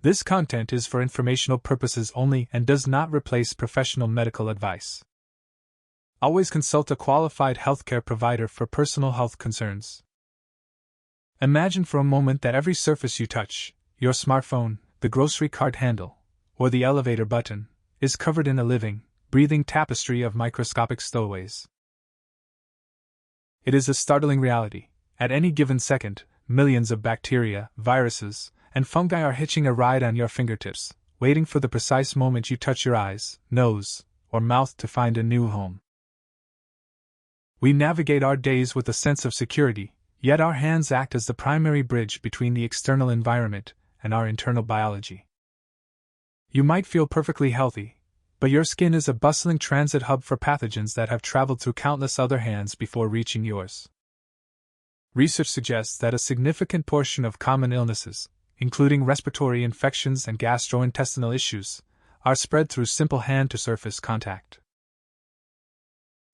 This content is for informational purposes only and does not replace professional medical advice. Always consult a qualified healthcare provider for personal health concerns. Imagine for a moment that every surface you touch, your smartphone, the grocery cart handle, or the elevator button, is covered in a living, breathing tapestry of microscopic stowaways. It is a startling reality. At any given second, millions of bacteria, viruses, and fungi are hitching a ride on your fingertips, waiting for the precise moment you touch your eyes, nose, or mouth to find a new home. We navigate our days with a sense of security, yet our hands act as the primary bridge between the external environment and our internal biology. You might feel perfectly healthy, but your skin is a bustling transit hub for pathogens that have traveled through countless other hands before reaching yours. Research suggests that a significant portion of common illnesses, including respiratory infections and gastrointestinal issues, are spread through simple hand-to-surface contact.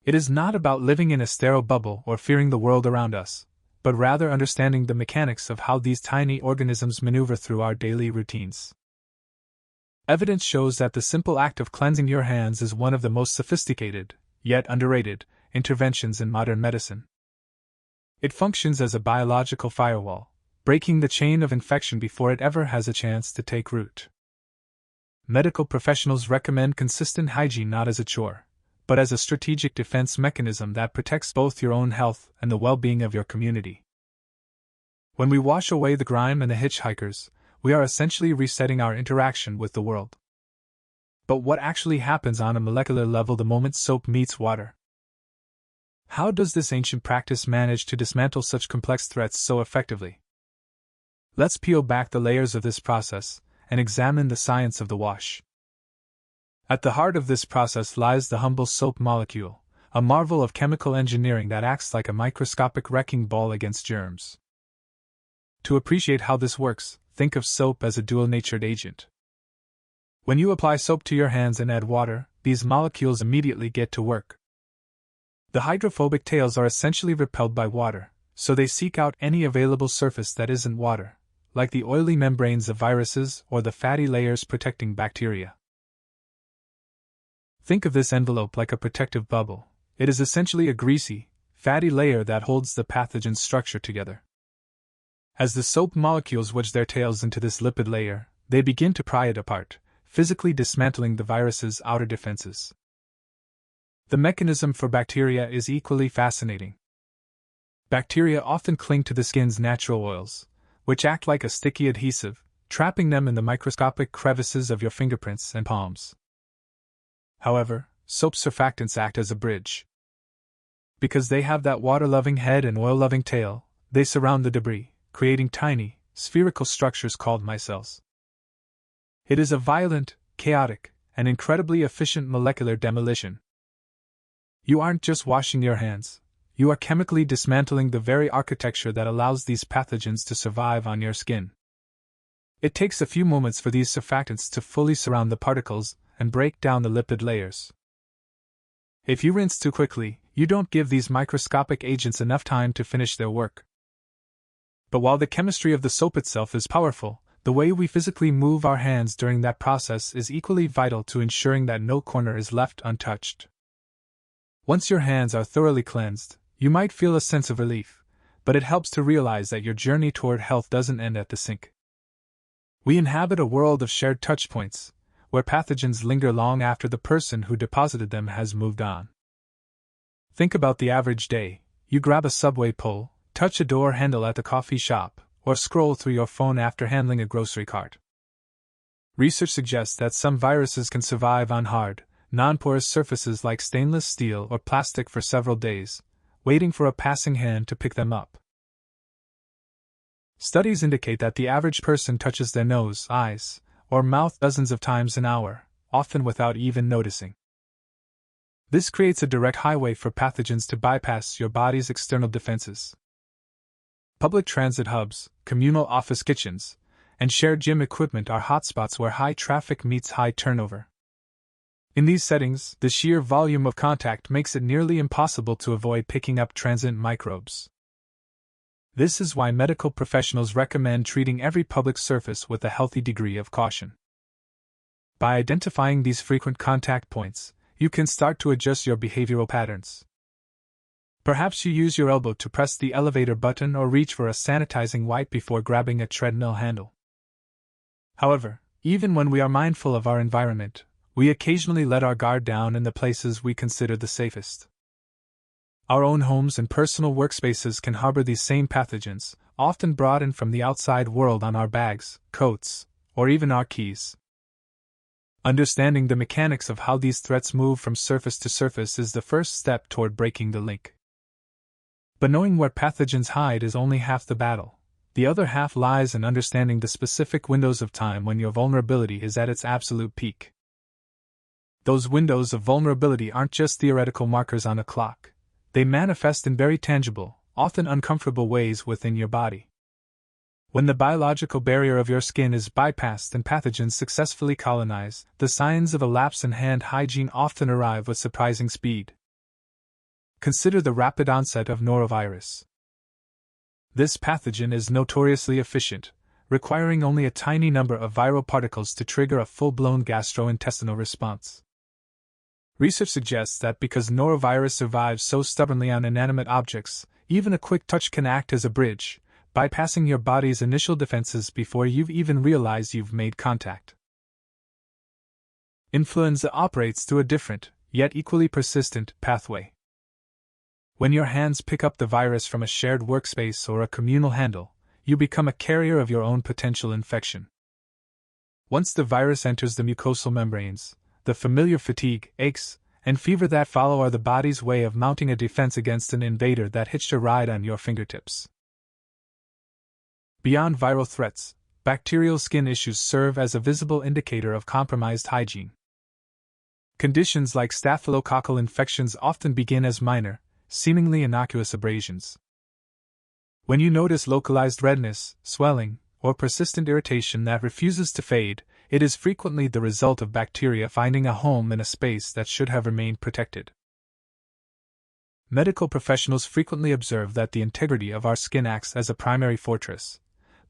It is not about living in a sterile bubble or fearing the world around us, but rather understanding the mechanics of how these tiny organisms maneuver through our daily routines. Evidence shows that the simple act of cleansing your hands is one of the most sophisticated, yet underrated, interventions in modern medicine. It functions as a biological firewall, breaking the chain of infection before it ever has a chance to take root. Medical professionals recommend consistent hygiene not as a chore, but as a strategic defense mechanism that protects both your own health and the well-being of your community. When we wash away the grime and the hitchhikers, we are essentially resetting our interaction with the world. But what actually happens on a molecular level the moment soap meets water? How does this ancient practice manage to dismantle such complex threats so effectively? Let's peel back the layers of this process and examine the science of the wash. At the heart of this process lies the humble soap molecule, a marvel of chemical engineering that acts like a microscopic wrecking ball against germs. To appreciate how this works, think of soap as a dual-natured agent. When you apply soap to your hands and add water, these molecules immediately get to work. The hydrophobic tails are essentially repelled by water, so they seek out any available surface that isn't water, like the oily membranes of viruses or the fatty layers protecting bacteria. Think of this envelope like a protective bubble. It is essentially a greasy, fatty layer that holds the pathogen's structure together. As the soap molecules wedge their tails into this lipid layer, they begin to pry it apart, physically dismantling the virus's outer defenses. The mechanism for bacteria is equally fascinating. Bacteria often cling to the skin's natural oils, which act like a sticky adhesive, trapping them in the microscopic crevices of your fingerprints and palms. However, soap surfactants act as a bridge. Because they have that water-loving head and oil-loving tail, they surround the debris, creating tiny, spherical structures called micelles. It is a violent, chaotic, and incredibly efficient molecular demolition. You aren't just washing your hands, you are chemically dismantling the very architecture that allows these pathogens to survive on your skin. It takes a few moments for these surfactants to fully surround the particles and break down the lipid layers. If you rinse too quickly, you don't give these microscopic agents enough time to finish their work. But while the chemistry of the soap itself is powerful, the way we physically move our hands during that process is equally vital to ensuring that no corner is left untouched. Once your hands are thoroughly cleansed, you might feel a sense of relief, but it helps to realize that your journey toward health doesn't end at the sink. We inhabit a world of shared touchpoints, where pathogens linger long after the person who deposited them has moved on. Think about the average day. You grab a subway pole, touch a door handle at the coffee shop, or scroll through your phone after handling a grocery cart. Research suggests that some viruses can survive on hard, non-porous surfaces like stainless steel or plastic for several days, waiting for a passing hand to pick them up. Studies indicate that the average person touches their nose, eyes, or mouth dozens of times an hour, often without even noticing. This creates a direct highway for pathogens to bypass your body's external defenses. Public transit hubs, communal office kitchens, and shared gym equipment are hotspots where high traffic meets high turnover. In these settings, the sheer volume of contact makes it nearly impossible to avoid picking up transient microbes. This is why medical professionals recommend treating every public surface with a healthy degree of caution. By identifying these frequent contact points, you can start to adjust your behavioral patterns. Perhaps you use your elbow to press the elevator button or reach for a sanitizing wipe before grabbing a treadmill handle. However, even when we are mindful of our environment, we occasionally let our guard down in the places we consider the safest. Our own homes and personal workspaces can harbor these same pathogens, often brought in from the outside world on our bags, coats, or even our keys. Understanding the mechanics of how these threats move from surface to surface is the first step toward breaking the link. But knowing where pathogens hide is only half the battle. The other half lies in understanding the specific windows of time when your vulnerability is at its absolute peak. Those windows of vulnerability aren't just theoretical markers on a clock. They manifest in very tangible, often uncomfortable ways within your body. When the biological barrier of your skin is bypassed and pathogens successfully colonize, the signs of a lapse in hand hygiene often arrive with surprising speed. Consider the rapid onset of norovirus. This pathogen is notoriously efficient, requiring only a tiny number of viral particles to trigger a full-blown gastrointestinal response. Research suggests that because norovirus survives so stubbornly on inanimate objects, even a quick touch can act as a bridge, bypassing your body's initial defenses before you've even realized you've made contact. Influenza operates through a different, yet equally persistent, pathway. When your hands pick up the virus from a shared workspace or a communal handle, you become a carrier of your own potential infection. Once the virus enters the mucosal membranes, the familiar fatigue, aches, and fever that follow are the body's way of mounting a defense against an invader that hitched a ride on your fingertips. Beyond viral threats, bacterial skin issues serve as a visible indicator of compromised hygiene. Conditions like staphylococcal infections often begin as minor, seemingly innocuous abrasions. When you notice localized redness, swelling, or persistent irritation that refuses to fade, it is frequently the result of bacteria finding a home in a space that should have remained protected. Medical professionals frequently observe that the integrity of our skin acts as a primary fortress,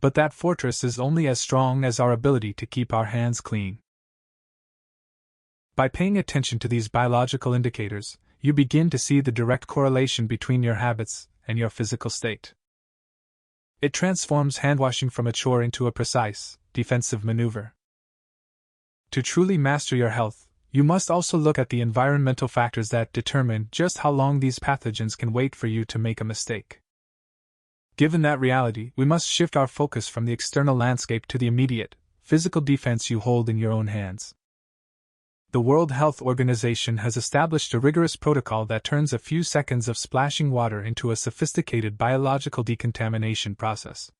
but that fortress is only as strong as our ability to keep our hands clean. By paying attention to these biological indicators, you begin to see the direct correlation between your habits and your physical state. It transforms handwashing from a chore into a precise, defensive maneuver. To truly master your health, you must also look at the environmental factors that determine just how long these pathogens can wait for you to make a mistake. Given that reality, we must shift our focus from the external landscape to the immediate, physical defense you hold in your own hands. The World Health Organization has established a rigorous protocol that turns a few seconds of splashing water into a sophisticated biological decontamination process.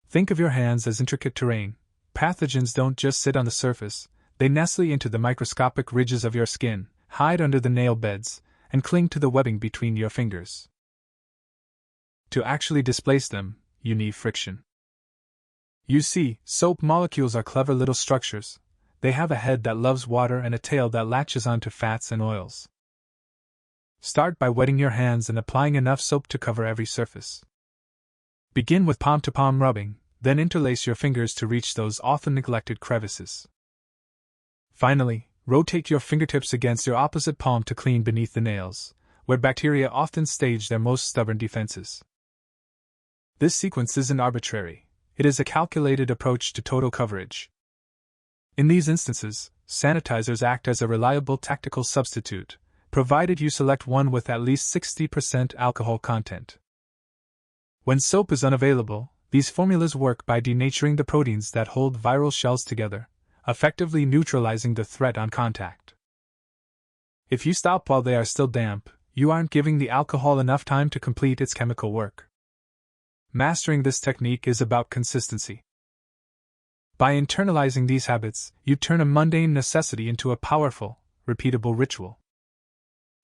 Think of your hands as intricate terrain. Pathogens don't just sit on the surface, they nestle into the microscopic ridges of your skin, hide under the nail beds, and cling to the webbing between your fingers. To actually displace them, you need friction. You see, soap molecules are clever little structures. They have a head that loves water and a tail that latches onto fats and oils. Start by wetting your hands and applying enough soap to cover every surface. Begin with palm-to-palm rubbing, then interlace your fingers to reach those often neglected crevices. Finally, rotate your fingertips against your opposite palm to clean beneath the nails, where bacteria often stage their most stubborn defenses. This sequence isn't arbitrary. It is a calculated approach to total coverage. In these instances, sanitizers act as a reliable tactical substitute, provided you select one with at least 60% alcohol content. When soap is unavailable, these formulas work by denaturing the proteins that hold viral shells together, effectively neutralizing the threat on contact. If you stop while they are still damp, you aren't giving the alcohol enough time to complete its chemical work. Mastering this technique is about consistency. By internalizing these habits, you turn a mundane necessity into a powerful, repeatable ritual.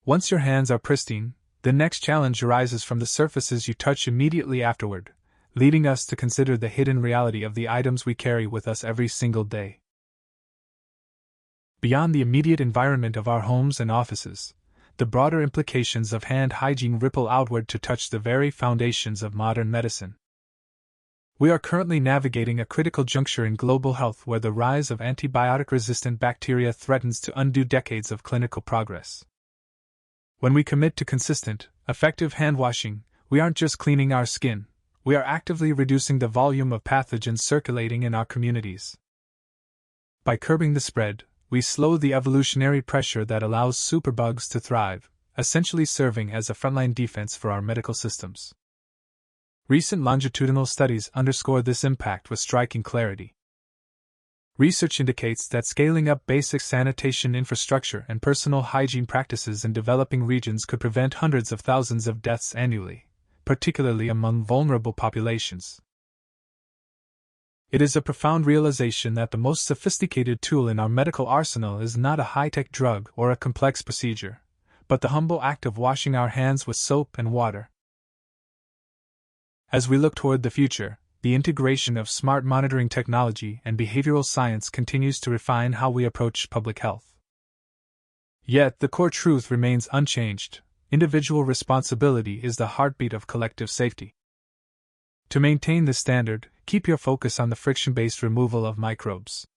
Once your hands are pristine, the next challenge arises from the surfaces you touch immediately afterward, leading us to consider the hidden reality of the items we carry with us every single day. Beyond the immediate environment of our homes and offices, the broader implications of hand hygiene ripple outward to touch the very foundations of modern medicine. We are currently navigating a critical juncture in global health where the rise of antibiotic-resistant bacteria threatens to undo decades of clinical progress. When we commit to consistent, effective hand washing, we aren't just cleaning our skin, we are actively reducing the volume of pathogens circulating in our communities. By curbing the spread, we slow the evolutionary pressure that allows superbugs to thrive, essentially serving as a frontline defense for our medical systems. Recent longitudinal studies underscore this impact with striking clarity. Research indicates that scaling up basic sanitation infrastructure and personal hygiene practices in developing regions could prevent hundreds of thousands of deaths annually, particularly among vulnerable populations. It is a profound realization that the most sophisticated tool in our medical arsenal is not a high-tech drug or a complex procedure, but the humble act of washing our hands with soap and water. As we look toward the future, the integration of smart monitoring technology and behavioral science continues to refine how we approach public health. Yet, the core truth remains unchanged: individual responsibility is the heartbeat of collective safety. To maintain this standard, keep your focus on the friction-based removal of microbes.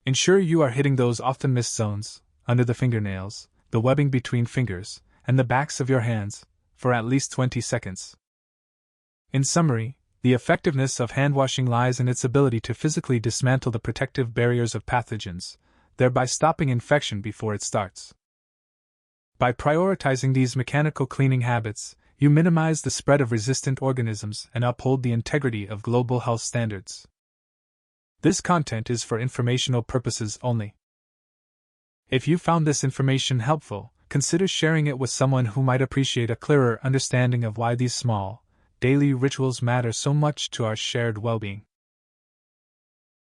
Ensure you are hitting those often missed zones, under the fingernails, the webbing between fingers, and the backs of your hands, for at least 20 seconds. In summary, the effectiveness of handwashing lies in its ability to physically dismantle the protective barriers of pathogens, thereby stopping infection before it starts. By prioritizing these mechanical cleaning habits, you minimize the spread of resistant organisms and uphold the integrity of global health standards. This content is for informational purposes only. If you found this information helpful, consider sharing it with someone who might appreciate a clearer understanding of why these small, daily rituals matter so much to our shared well-being.